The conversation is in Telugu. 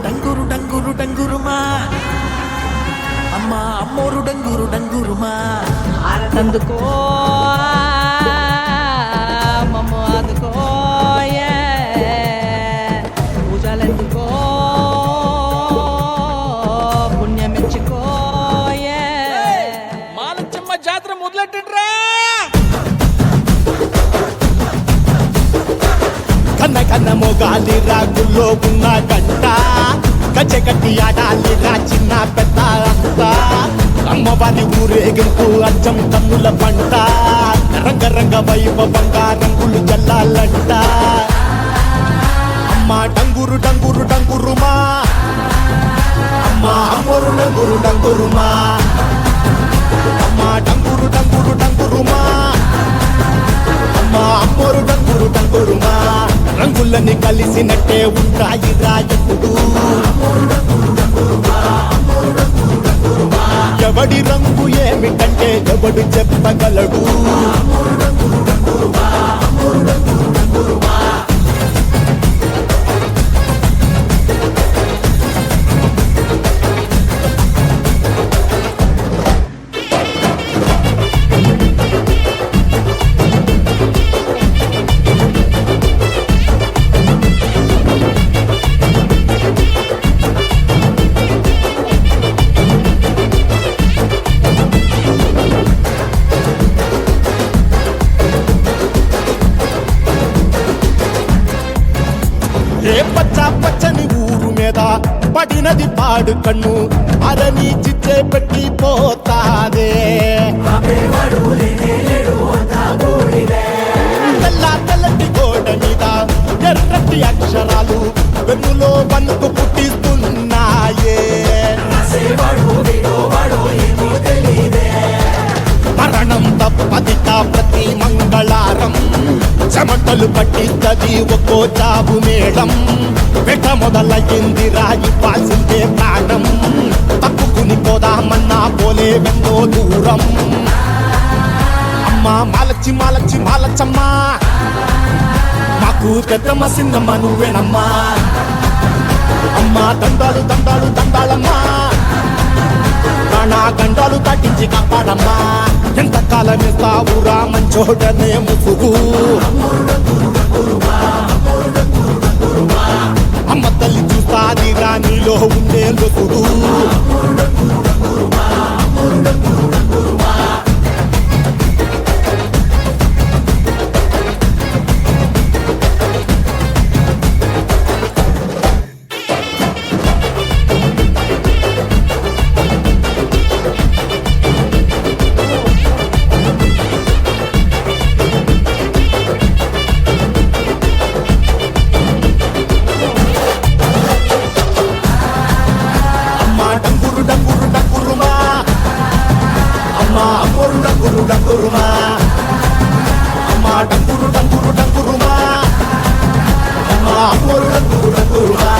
డంగురు డంగురు డంగురుమా అమ్మ అమ్మోరు డంగురు డంగురుమా అందుకో మమ్మ అందుకో పూజలెందుకో పుణ్యమెచ్చుకో మాలచ్చమ్మ జాతర మొదలెట్టండ్రా కన్న కన్న మొగాలి రాగుల్లో ఉన్న గంట గచ్చగట్టి ఆడాలిరా చిన్న పెద్ద అంతా అమ్మవారి ఊరేగింపు అచ్చం కన్నుల పంట రంగరంగ వైభవంగా రంగులు జల్లాలంట అమ్మ డంగురు డంగురు డంగురుమా అమ్మ అమ్మోరు డంగురు డంగురుమా అమ్మ డంగురు డంగురు డంగురుమా అమ్మ అమ్మోరు డంగురు డంగురుమా రంగులని కలిసినట్టే ఉంటాయి రాయకుడు ఎవడి రంగు ఏమిటంటే ఎవడు చెప్పగలడు ఏ పచ్చ పచ్చని ఊరు మీద పడినది పాడు కన్ను అరని చిచ్చే పెట్టి పోతాదే తెల్ల తెల్లటి గోడ మీద ఎర్రటి అక్షరాలు వెన్నులో వణుకు పుట్టిస్తున్నాయే మరణం తప్పదిట ప్రతి మంగళారం చెమటలు పట్టిస్తది ఒక్కో చావు మేడం వెట మొదలయ్యింది రాయి పాల్సిందే ప్రాణం తప్పుకుని పోదామన్నా పోలే వెన్నో దూరం అమ్మా మాలచ్చి మాలచ్చి మాలచ్చమ్మా మాకు పెద్దమ్మ సిన్నమ్మ నువ్వేనమ్మా అమ్మా దండాలు దండాలు దండాలమ్మా ప్రాణా గండాలు దాటించి కాపాడమ్మా ఎంతకాలం ఇస్తావురా మంచోడనే ముసుగు అమ్మ తల్లి చూస్తాది రాణిలో ఉండే లొసుడు డంగురుమా అమ్మ డంగురు డంగురు డంగురుమా అమ్మ అమ్మోరు డంగురు డంగురుమా